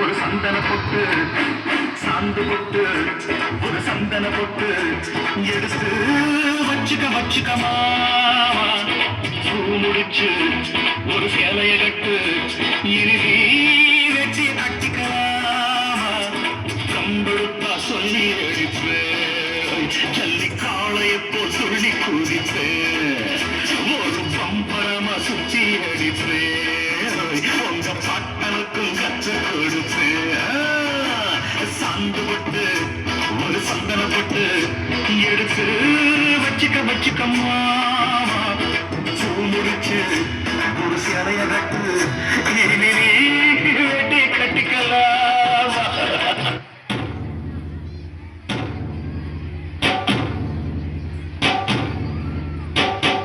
ஒரு சந்தன பொட்டு சாந்து பொட்டு ஒரு சந்தன பொட்டு எடுத்து வச்சுக்கமா பூ முடிச்சு ஒரு சேலைய கட்டு இறுதி வச்சு கட்டிக்கலாமா கம்பெடுத்தா சொல்லி அடிப்பேன் ஜல்லி காளைய போல் சொல்லி குதிப்பேன் ஒரு பம்பரமா சுத்தி அடிப்பேன் உங்க பட்டனுக்கும் கற்று கொடுப்பேன் சாந்து போட்டு ஒரு சந்தன போட்டு எடுத்து வச்சுக்கம்மா பூ முடிச்சு ஒரு சேலைய கட்டு வெட்டி கட்டிக்கலாம்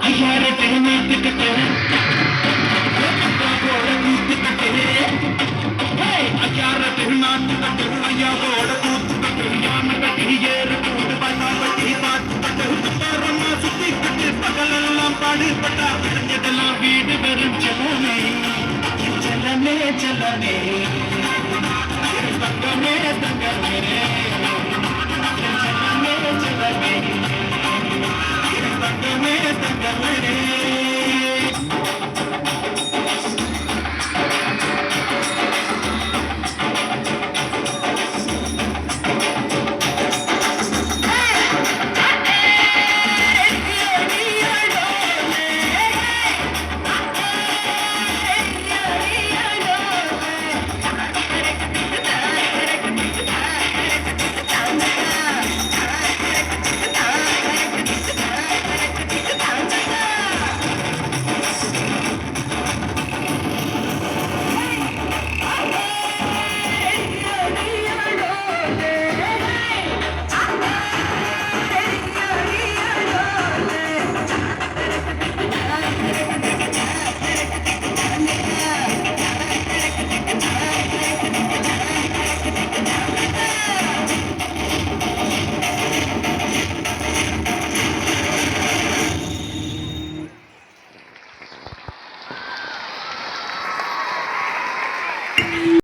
ஐயார திருநாட்டுக்கிட்ட பாடுபட்டெல்லாம் வீடு பெரும் செல்லமே செல்லமே செல்லமே தங்கமே தங்கமே செல்லமே செல்லமே தங்கமே தங்கமே